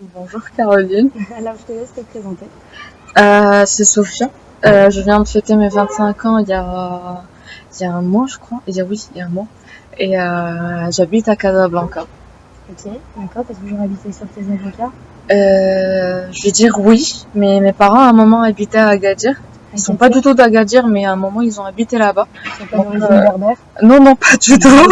Bonjour Caroline. Alors, je te laisse te présenter. C'est Sophia. Je viens de fêter mes 25 ans il y a un mois, je crois. Il y a un mois. Et j'habite à Casablanca. Ok, d'accord. T'as toujours habité sur tes avocats? Je vais dire oui, mais mes parents à un moment habitaient à Agadir. Ils sont pas du tout d'Agadir, mais à un moment ils ont habité là-bas. Ils sont pas d'origine berbère? Non, non, pas du tout.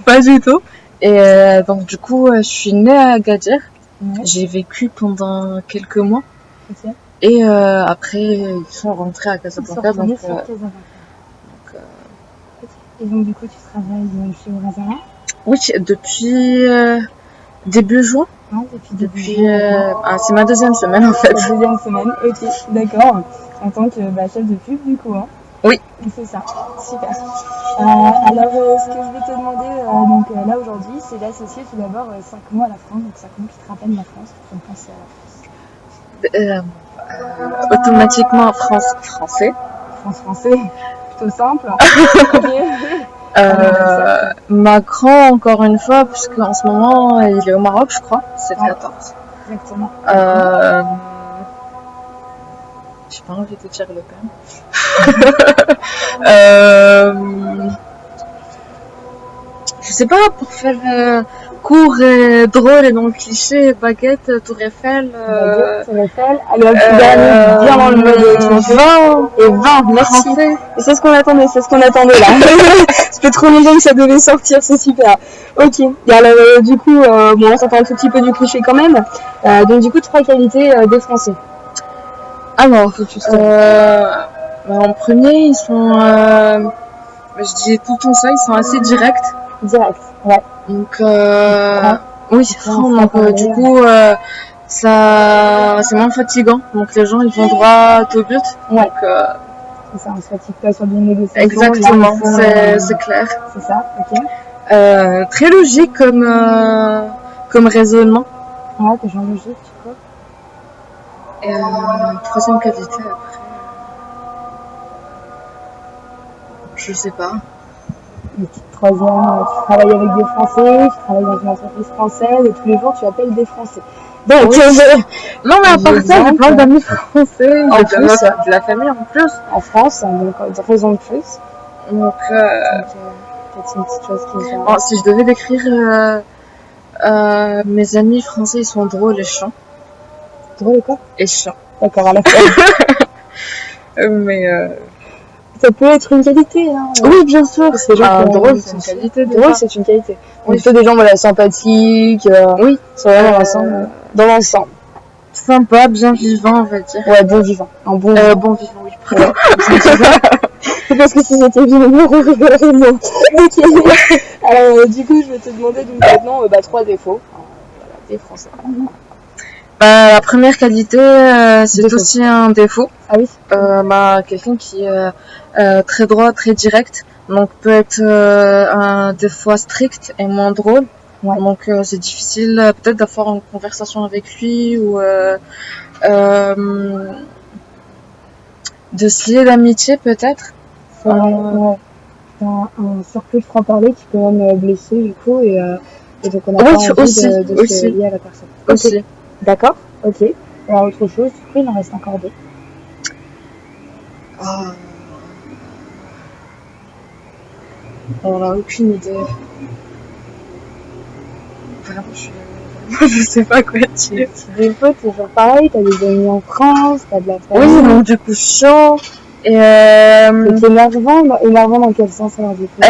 Pas du tout. Et donc du coup, je suis née à Agadir. Ouais. J'ai vécu pendant quelques mois. Ok. Et après, ils sont rentrés à Ils sont Casablanca. retournés sur tes avocats. Et donc, du coup, tu travailles chez Orazara? Oui, depuis début juin. Non, depuis juin. C'est ma deuxième semaine en fait. La deuxième semaine, ok, d'accord. En tant que chef de pub, du coup, hein. Oui. C'est ça, super. Alors, ce que je vais te demander, là aujourd'hui, c'est d'associer tout d'abord 5 mots à la France, donc 5 mots qui te rappellent la France, qui te font penser à la France. Automatiquement français. Français, plutôt simple. Macron encore une fois, puisque en ce moment il est au Maroc, je crois, c'est le 14. Exactement. J'ai pas envie de dire Le Pen. Je sais pas, pour faire court et drôle et dans le cliché, baguette, Tour Eiffel. Baguette, Tour Eiffel. Allez, hop, dernier, bien dans le mode vin et 20, merci. Français. Et c'est ce qu'on attendait là. Ça fait trop longtemps que ça devait sortir, c'est super. Ok. Et alors, du coup, on s'entend un tout petit peu du cliché quand même. Donc, du coup, 3 qualités des Français. Alors, en premier, ils sont, je dis tout le temps ça, ils sont assez directs. Direct, ouais. Donc, oui, donc du coup, ça, c'est moins fatigant. Donc, les gens, ils vont droit au but. Ouais. Donc, c'est ça, on se fatigue pas sur des négociations. Exactement, c'est clair. C'est ça, ok. Très logique comme raisonnement. Ouais, des gens logiques, tu crois. Et troisième qualité après. Je sais pas. Une petite troisième, tu travailles avec des Français, tu travailles dans une entreprise française et tous les jours tu appelles des Français. Donc, oui. Non, mais à part ça, j'ai plein d'amis français, en plus, de la famille en plus. En France, donc de raison de plus. Donc, c'est une petite chose qui est bon, si je devais décrire mes amis français, ils sont drôles et chiants. Drôle et quoi? Et chiants. D'accord, à la fois. Mais ça peut être une qualité, hein. Oui, bien sûr. C'est drôle, c'est une qualité. Drôle, c'est une qualité. Oui. Plutôt des gens sympathiques. Oui. C'est vraiment dans l'ensemble. Sympa, bien vivant, on va dire. Ouais, bon vivant. Un bon vivant. Bon vivant, oui. C'est parce que si c'était vivant, on rigolerait moins. Ok. Alors, du coup, je vais te demander donc maintenant 3 défauts. Voilà, des Français. La première qualité, c'est aussi un défaut. Ah oui. Quelqu'un qui est très droit, très direct, donc peut être des fois strict et moins drôle. Ouais. Donc c'est difficile peut-être d'avoir une conversation avec lui ou de se lier d'amitié peut-être. Ouais. Un surplus de franc-parler qui peut même blesser du coup et donc on a pas envie de se lier à la personne. Aussi. Okay. D'accord, ok. Alors autre chose, du coup il en reste encore 2. On n'a aucune idée. Vraiment, je sais pas quoi dire. Des potes, c'est toujours pareil, t'as des amis en France, t'as de la famille. Oui, donc du coup chiant. Et c'est énervant dans quel sens alors du coup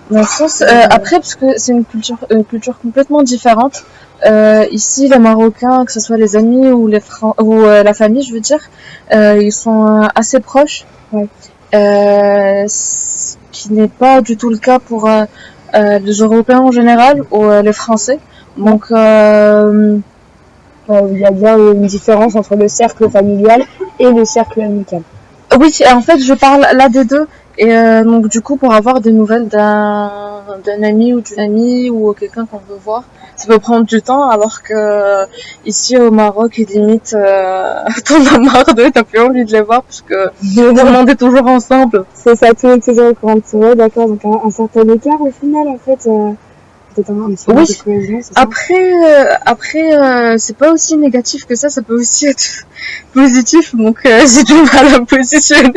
dans le sens, après, parce que c'est une culture complètement différente. Ici, les Marocains, que ce soit les amis ou la famille, je veux dire, ils sont assez proches. Ouais. Ce qui n'est pas du tout le cas pour les Européens en général ou les Français. Donc, il y a bien une différence entre le cercle familial et le cercle amical. Oui, en fait, je parle là des deux. Et donc, du coup, pour avoir des nouvelles d'un ami ou d'une amie ou quelqu'un qu'on veut voir, ça peut prendre du temps, alors que ici au Maroc, limite, t'en as marre d'eux, t'as plus envie de les voir parce que tout le monde est toujours ensemble. C'est ça, tout est toujours quand tu vois, d'accord, donc un certain écart au final, en fait, peut-être un petit peu Oui. de cohésion, c'est ça? Après, c'est pas aussi négatif que ça peut aussi être positif, donc j'ai du mal à me positionner.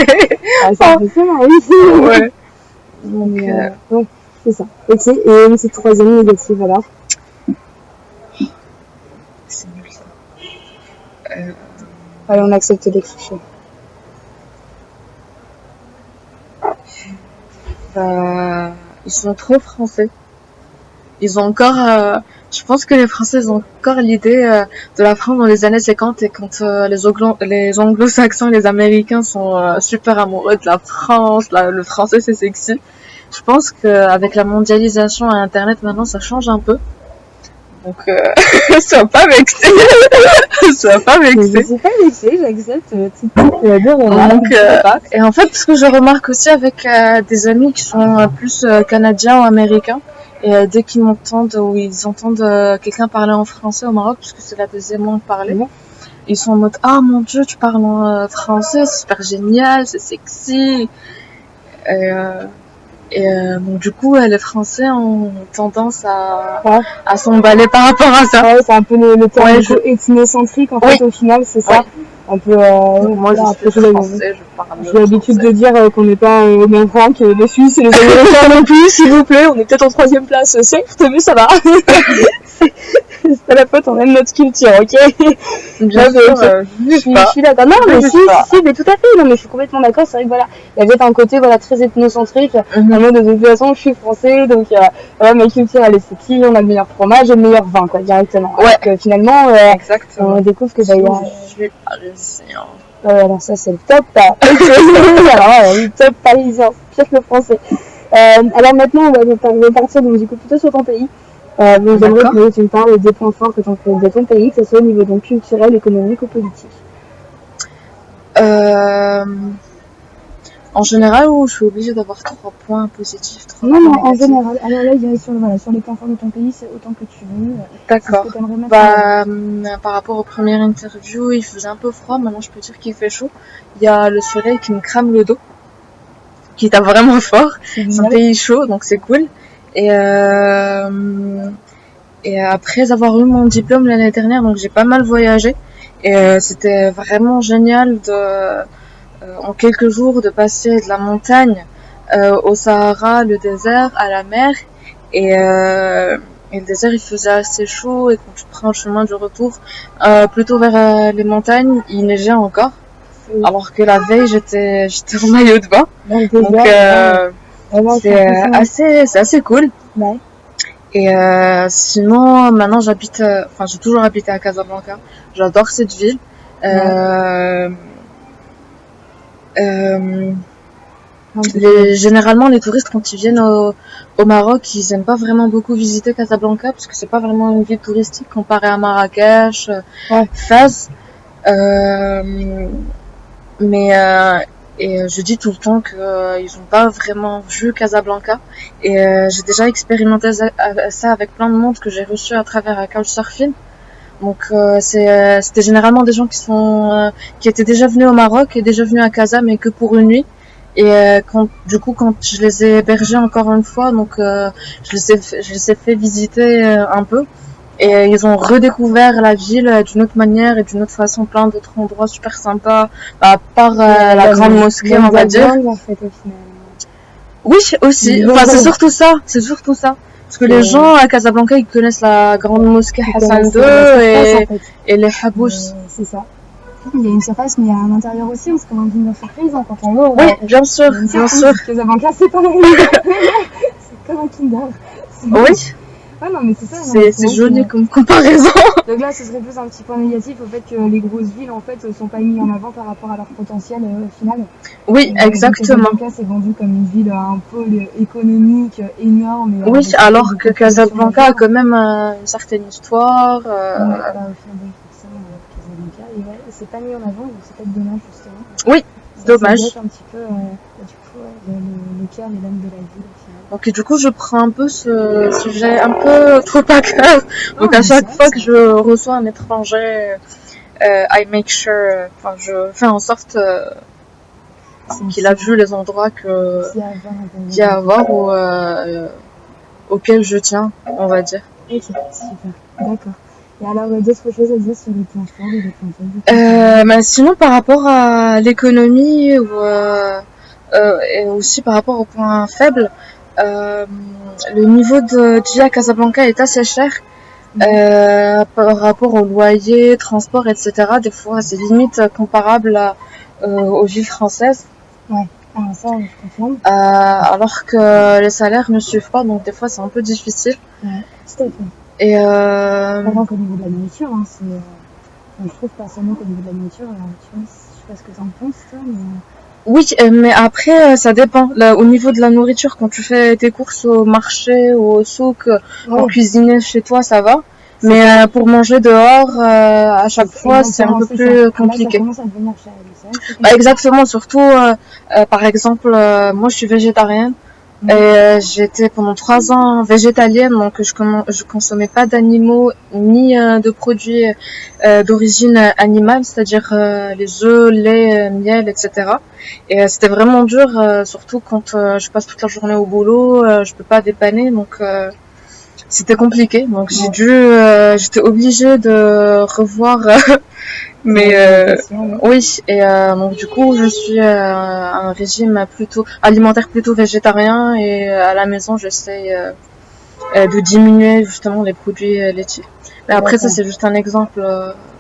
Ah, c'est impressionnant, oui. Ouais. Donc, c'est ça. Ok, et une petite troisième négative alors? C'est nul ça. Allez, on accepte les clichés. Ils sont trop français. Ils ont encore, je pense que les Français ils ont encore l'idée de la France dans les années 50 et quand les anglo-saxons, les Américains sont super amoureux de la France, le français c'est sexy. Je pense qu'avec la mondialisation et Internet maintenant ça change un peu. Donc, sois pas vexé. Sois pas vexé. Je suis pas vexée, j'accepte de remarques. Et en fait, ce que je remarque aussi avec des amis qui sont plus canadiens ou américains, et dès qu'ils m'entendent ou ils entendent quelqu'un parler en français au Maroc, puisque c'est la deuxième langue parlée, ils sont en mode « Ah mon Dieu, tu parles en français, c'est super génial, c'est sexy ». Donc du coup, les Français ont tendance à s'emballer par rapport à ça. Ouais, c'est un peu le terme ethnocentrique en fait, au final, c'est ça. Un peu, moi, je suis français, je parle. J'ai l'habitude de dire qu'on n'est pas au même rang que les Suisses et les Américains non plus, s'il vous plaît. On est peut-être en 3e place, certes, mais ça va. C'est pas la faute, on aime notre culture, ok? Bien sûr, je suis d'accord. Non, mais si, mais tout à fait. Non, mais je suis complètement d'accord. C'est vrai que voilà, il y a peut-être un côté voilà très ethnocentrique. En mode de toute façon, je suis français, donc voilà, ma culture elle est sexy, on a le meilleur fromage et le meilleur vin, quoi, directement. Ouais. Donc finalement, on découvre que d'ailleurs. Je suis parisien. Alors ça c'est le top. Alors, le top parisien, pire que le français. Alors maintenant, on va repartir donc du coup plutôt sur ton pays. Donc j'aimerais que tu me parles des points forts de ton pays, que ce soit au niveau donc culturel, économique ou politique. En général, où je suis obligée d'avoir 3 points positifs. Non, en général. Alors là, il y a sur les points forts de ton pays, c'est autant que tu veux. D'accord. Par rapport aux premières interviews, il faisait un peu froid. Maintenant, je peux dire qu'il fait chaud. Il y a le soleil qui me crame le dos, qui tape vraiment fort. C'est un pays chaud, donc c'est cool. Et après avoir eu mon diplôme l'année dernière, donc j'ai pas mal voyagé. Et c'était vraiment génial en quelques jours de passer de la montagne au Sahara, le désert, à la mer. Et le désert il faisait assez chaud et quand tu prends le chemin du retour plutôt vers les montagnes, il neigeait encore. Alors que la veille j'étais en maillot de bain. Donc c'est assez cool. Ouais. Et sinon maintenant j'ai toujours habité à Casablanca. J'adore cette ville. Généralement les touristes quand ils viennent au Maroc ils aiment pas vraiment beaucoup visiter Casablanca parce que c'est pas vraiment une ville touristique comparée à Marrakech, Fès. Et je dis tout le temps qu'ils ont pas vraiment vu Casablanca et j'ai déjà expérimenté ça avec plein de monde que j'ai reçu à travers Couchsurfing. Donc c'était généralement des gens qui étaient déjà venus au Maroc et déjà venus à Casa mais que pour une nuit. Et quand je les ai hébergés encore une fois, donc je les ai fait visiter un peu. Et ils ont redécouvert la ville d'une autre manière et d'une autre façon, plein d'autres endroits super sympas, à part la grande mosquée, on va dire. En fait, au final. Oui, aussi. Enfin, c'est surtout ça. Parce que les gens à Casablanca, ils connaissent la grande mosquée Hassan II et les Habous. C'est ça. Il y a une surface, mais il y a un intérieur aussi, c'est comme un dîner surprise quand on va. Oui, bien sûr. Casablanca, c'est pareil. C'est comme un Kinder. Oui. Ouais, non, mais c'est ça. C'est joli comme comparaison. Donc là, ce serait plus un petit point négatif au fait que les grosses villes, en fait, sont pas mises en avant par rapport à leur potentiel final. Oui, exactement. Casablanca, c'est vendu comme une ville à un pôle économique énorme. Oui, alors que Casablanca a quand même une certaine histoire. C'est pas mis en avant, donc c'est peut-être dommage, justement. Oui, dommage. Ça un petit peu, le cœur et l'âme de la ville. Donc du coup, je prends un peu ce sujet un peu trop à cœur. Donc à chaque fois que je reçois un étranger, I make sure, je fais en sorte qu'il a vu les endroits qu'il y a à voir auquel je tiens, on va dire. Ok, super, d'accord. Et alors, d'autres choses à dire sur les points forts et les points faibles? Bah, sinon, par rapport à l'économie et aussi par rapport aux points faibles, le niveau de vie à Casablanca est assez cher. Par rapport au loyer, transport, etc. Des fois, c'est limite comparable aux villes françaises. Ouais, alors ça, je confirme. Alors que les salaires ne suivent pas, donc des fois, c'est un peu difficile. Ouais, tout à fait. Et Par exemple, au niveau de la nourriture, hein, je trouve personnellement qu'au niveau de la nourriture, tu vois, je sais pas ce que t'en penses, toi, mais... Oui, mais après, ça dépend. Là, au niveau de la nourriture, quand tu fais tes courses au marché ou au souk, pour cuisiner chez toi, ça va. Mais pour manger dehors, à chaque fois, c'est un peu plus compliqué. Ça commence à devenir cher, Bah, exactement, surtout, par exemple, moi, je suis végétarienne. Et j'étais pendant 3 ans végétalienne, donc je consommais pas d'animaux ni de produits d'origine animale, c'est-à-dire les œufs, lait, miel, etc. Et c'était vraiment dur, surtout quand je passe toute la journée au boulot, je peux pas dépanner, donc c'était compliqué. Donc j'étais obligée de revoir mais oui, et donc du coup je suis un régime plutôt alimentaire plutôt végétarien et à la maison j'essaye de diminuer justement les produits laitiers. Mais après ça c'est juste un exemple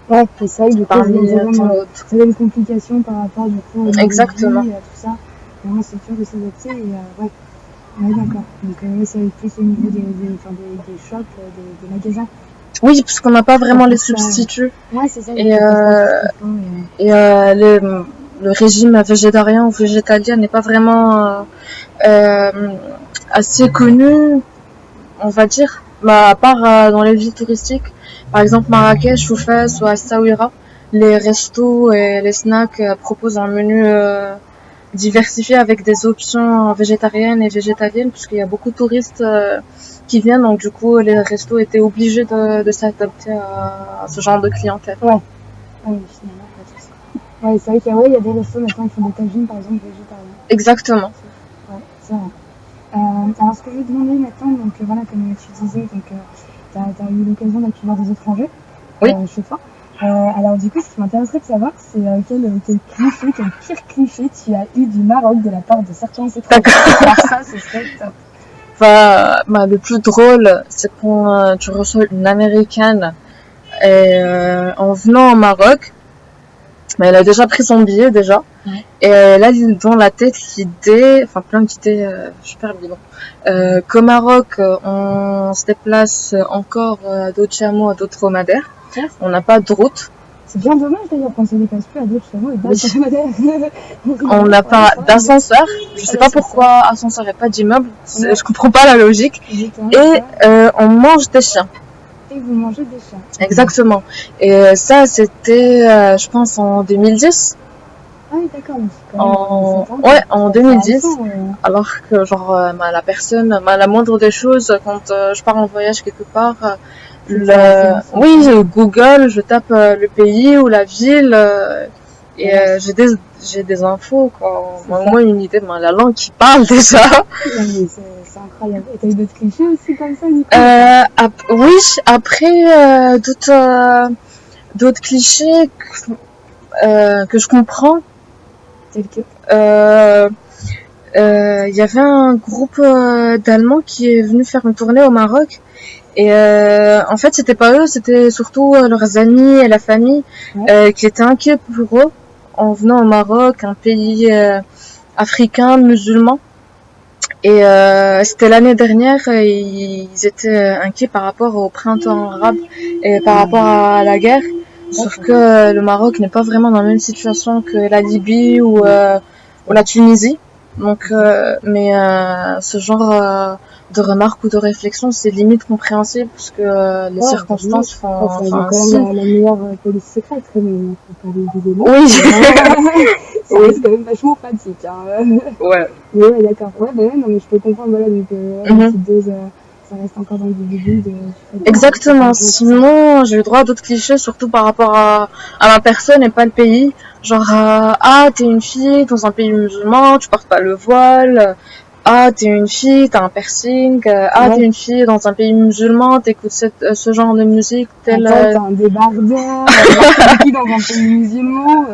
ouais, c'est ça, du coup parmi tant d'autres. Ça a une complication par rapport du coup au exactement tout ça. Et moi c'est dur de s'adapter et ouais. Ouais, d'accord. Donc ça va être plus au niveau des shops, des magasins. Oui, parce qu'on n'a pas vraiment les substituts. Ouais, c'est ça. Et le régime végétarien ou végétalien n'est pas vraiment assez connu, on va dire. Bah, à part dans les villes touristiques, par exemple Marrakech ou Fès ou Essaouira, les restos et les snacks proposent un menu diversifié avec des options végétariennes et végétaliennes, puisqu'il y a beaucoup de touristes qui viennent, donc du coup les restos étaient obligés de s'adapter à ce genre de clientèle. Ouais. Oui, finalement, pas tout ça. Ouais, c'est vrai qu'il y a des restos maintenant qui font des tagines par exemple végétariens. Exactement. Ouais, c'est vrai. Alors ce que je vais demander maintenant, donc voilà, comme tu disais, donc t'as eu l'occasion d'accueillir des étrangers chez toi. Alors du coup, ce qui m'intéresserait de savoir, c'est quel pire cliché tu as eu du Maroc de la part de certains étrangers. D'accord. Alors ça, ce serait top. Bah, le plus drôle, c'est quand tu reçois une américaine et en venant au Maroc, elle a déjà pris son billet déjà. Ouais. Et là, dans la tête, plein d'idées super bidons. Qu'au Maroc, on se déplace encore d'autres chameaux à d'autres dromadaires. Ouais. On n'a pas de route. C'est bien dommage d'ailleurs qu'on se déplace plus à d'autres chameaux et d'autres dromadaires. On n'a pas d'ascenseur. Je sais pas pourquoi ascenseur et pas d'immeuble. Je comprends pas la logique. Et on mange des chiens. Et vous mangez des chiens. Exactement. Et ça, c'était, je pense, en 2010. Ah oui, d'accord. En 2010. Alors que, genre, la moindre des choses, quand je pars en voyage quelque part, Google, je tape le pays ou la ville, et j'ai des infos, quoi. Au moins une idée de la langue qui parle déjà. C'est incroyable. Et t'as eu d'autres clichés aussi comme ça, Nico? Oui, après, d'autres clichés que je comprends. Tel que il y avait un groupe d'Allemands qui est venu faire une tournée au Maroc. Et en fait, c'était pas eux, c'était surtout leurs amis et la famille qui étaient inquiets pour eux en venant au Maroc, un pays africain, musulman. Et c'était l'année dernière, ils étaient inquiets par rapport au printemps arabe et par rapport à la guerre. Sauf que le Maroc n'est pas vraiment dans la même situation que la Libye ou la Tunisie. Donc, ce genre de remarques ou de réflexions, c'est limite compréhensible parce que les circonstances font ainsi. C'est quand même la meilleure police secrète, quand même. Oui. Ça reste quand même vachement pratique. Hein. Ouais. Ouais, d'accord. Ouais, non, mais je peux comprendre, voilà, donc une petite dose, ça reste encore dans le début. Exactement. Sinon, j'ai eu droit à d'autres clichés, surtout par rapport à ma personne et pas le pays. Genre, t'es une fille dans un pays musulman, tu portes pas le voile. ah, t'es une fille, t'as un piercing, ah, Ouais. t'es une fille dans un pays musulman, t'écoutes ce genre de musique, tel... Attends, t'as un débardeur, t'es qui dans un pays musulman,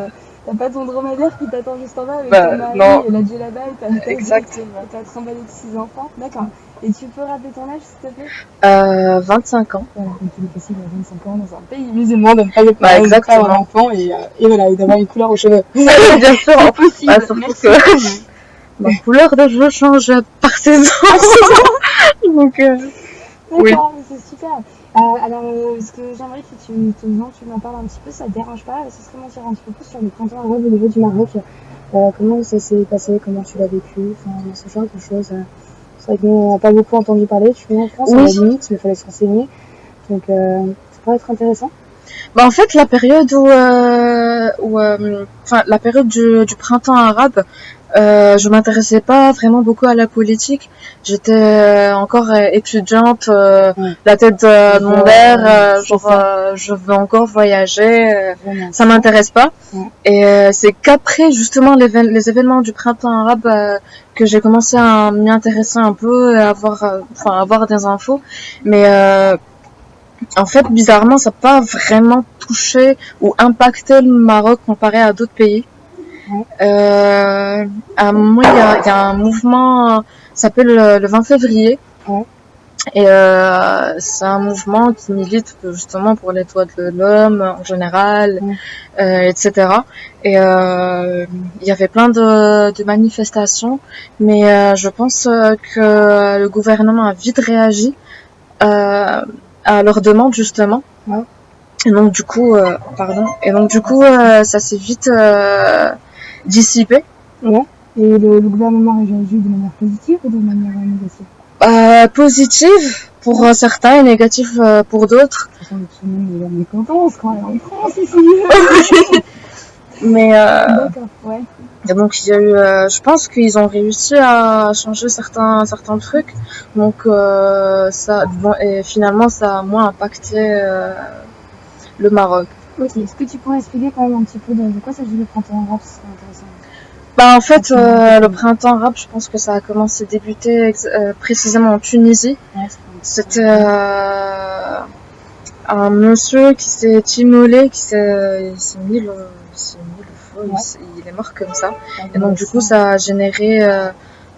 t'as pas ton dromadaire qui t'attend juste en bas avec Bah, ton mari non. et la djellaba et Exactement. t'as trimballé de 6 enfants. D'accord. Et tu peux rappeler ton âge, s'il te plaît? 25 ans. Voilà, donc il est possible à 25 ans dans un pays musulman de ne pas être Bah, marié, de pas exactement. avoir d'enfant et voilà, et d'avoir une couleur aux cheveux. Bien sûr, C'est possible. bah, surtout Merci. que ma couleur de cheveux change par saison. Donc, oui. D'accord, mais c'est super. Alors, ce que j'aimerais que tu m'en parles un petit peu, ça te dérange pas, ce serait m'en dire un petit peu plus sur le printemps arabe au niveau du Maroc. Comment ça s'est passé, comment tu l'as vécu, enfin, ce genre de choses. C'est vrai que nous, on n'a pas beaucoup entendu parler. Tu vois, en France, Oui. à la limite, mais il fallait se renseigner. Donc, ça pourrait être intéressant. Bah, en fait, la période enfin, la période du printemps arabe, je m'intéressais pas vraiment beaucoup à la politique. J'étais encore étudiante, la tête de mon père, je veux encore voyager, ça m'intéresse pas. Ouais. Et c'est qu'après justement les événements du printemps arabe que j'ai commencé à m'y intéresser un peu et avoir des infos. Mais en fait, bizarrement, ça n'a pas vraiment touché ou impacté le Maroc comparé à d'autres pays. Ouais. À un moment, il y a un mouvement, ça s'appelle le 20 février. Ouais. Et c'est un mouvement qui milite justement pour les droits de l'homme en général, etc. Et il y avait plein de manifestations, mais je pense que le gouvernement a vite réagi à leur demande justement. Ouais. Et donc du coup, ça s'est vite dissipé. Ouais. Et le gouvernement a réagi de manière positive ou de manière négative? Positive pour certains et négative pour d'autres. De toute façon, tout le monde est mécontent, parce qu'on est en France ici. Mais D'accord, ouais. et donc il y a eu, je pense qu'ils ont réussi à changer certains trucs. Donc et finalement ça a moins impacté le Maroc. Ok, est-ce que tu pourrais expliquer quand même un petit peu de quoi s'agit le printemps arabe? Ce serait intéressant. Bah en fait, le printemps arabe, je pense que ça a commencé à débuter précisément en Tunisie. Ouais, C'était un monsieur qui s'est immolé, il s'est mis le feu, Ouais. il est mort comme ça. Et donc du coup, ça a généré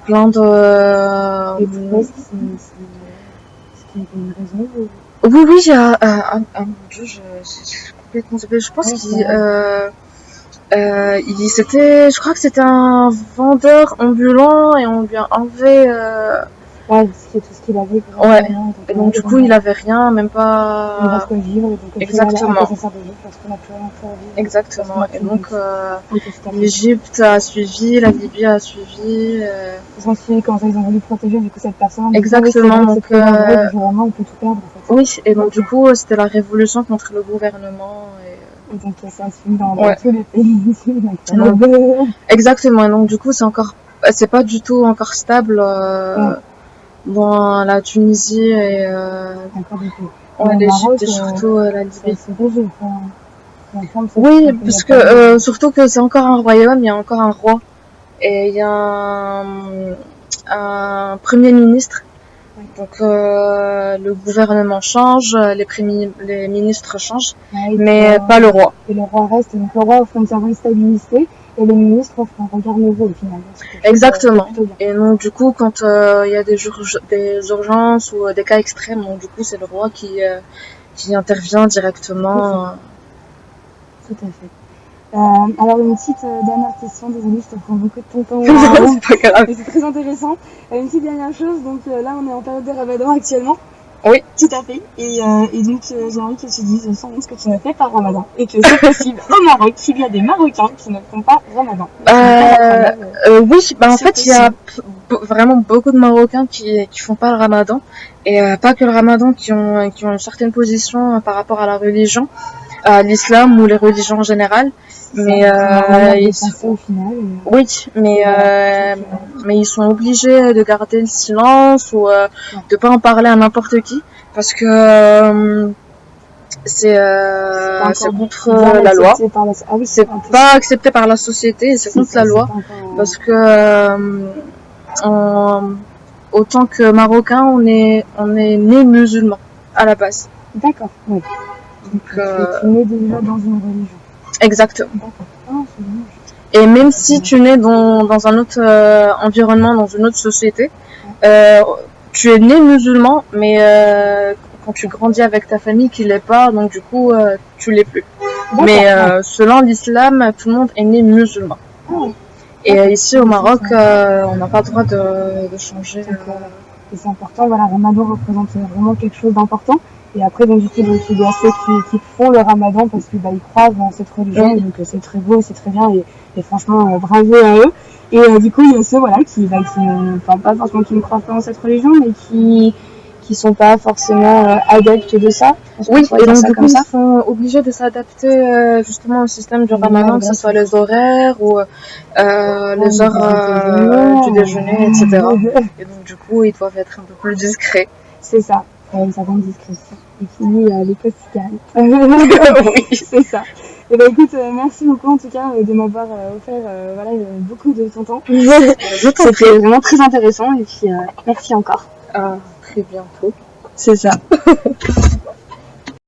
plein de... Et tu penses que c'est une raison ou... Oui, oui, il y a... mon Dieu, j'ai complètement zappé. Je pense je crois que c'était un vendeur ambulant et on lui a enlevé... Ouais, tout ce qu'il avait. Ouais. Et donc du coup, il avait rien, même pas... Il reste quoi vivre. Donc, exactement. ça sert de vivre parce qu'on a plus rien pour vivre. Exactement. Et donc, l'Égypte a suivi, la Libye a suivi. Ils ont suivi quand ils ont voulu protéger du coup cette personne. Exactement. Donc, vraiment, on peut tout perdre en fait. Oui, et donc du coup, c'était la révolution contre le gouvernement. Et donc ça se fait dans tous les pays. Exactement. Et donc du coup, c'est pas du tout encore stable dans la Tunisie et l'Égypte et surtout la Libye. Oui, parce que surtout que c'est encore un royaume, il y a encore un roi et il y a un premier ministre. Donc le gouvernement change, les ministres changent, mais pas le roi. Et le roi reste, donc le roi offre une certaine stabilité et le ministre offre un regard nouveau au final. Exactement. Et donc du coup, quand il y a des urgences ou des cas extrêmes, donc du coup c'est le roi qui intervient directement. Tout à fait. Alors une petite dernière question, désolée, je te prends beaucoup de ton temps. C'est pas grave. Mais c'est très intéressant. Une petite dernière chose, donc là on est en période de Ramadan actuellement. Oui. Tout à fait. Et donc j'ai envie que tu dises sans honte ce que tu ne fais pas Ramadan. Et que c'est possible au Maroc qu'il y a des Marocains qui ne font pas Ramadan. Oui, bah en fait il y a vraiment beaucoup de Marocains qui font pas le Ramadan. Et pas que le Ramadan, qui ont une certaine position par rapport à la religion, à l'islam ou les religions en général. Mais au final, oui, mais ils sont obligés de garder le silence ou de pas en parler à n'importe qui parce que c'est contre la loi. C'est pas accepté par la société et c'est contre la loi parce que autant que Marocain, on est né musulman à la base. D'accord, oui. Donc, tu es né déjà dans une religion. Exactement. D'accord. Ah, c'est dommage. Et même si tu nais dans un autre environnement, dans une autre société, tu es né musulman, mais quand tu grandis avec ta famille qui l'est pas, donc du coup, tu l'es plus. D'accord. Mais selon l'islam, tout le monde est né musulman. Ah, oui. Et ici au Maroc, on n'a pas le droit de changer. Et c'est important, voilà, le ramadan représente vraiment quelque chose d'important. Et après, donc, du coup, il y a ceux qui font le ramadan parce qu'ils ils croient dans cette religion. Oui. Donc, c'est très beau, c'est très bien. Et franchement, bravo à eux. Et du coup, il y a ceux, voilà, enfin, pas forcément qui ne croient pas en cette religion, mais qui sont pas forcément adeptes de ça. Oui, et donc du coup, ils sont obligés de s'adapter justement au système du ramadan, que ce soit les horaires ou les heures du déjeuner, etc. Et donc du coup, ils doivent être un peu plus discrets. C'est ça, une certaine discrétion. Et puis, les quotidiennes. Oui, c'est ça. Et bah écoute, merci beaucoup en tout cas de m'avoir offert voilà, beaucoup de ton temps. C'était vraiment très intéressant et puis merci encore. À très bientôt. C'est ça.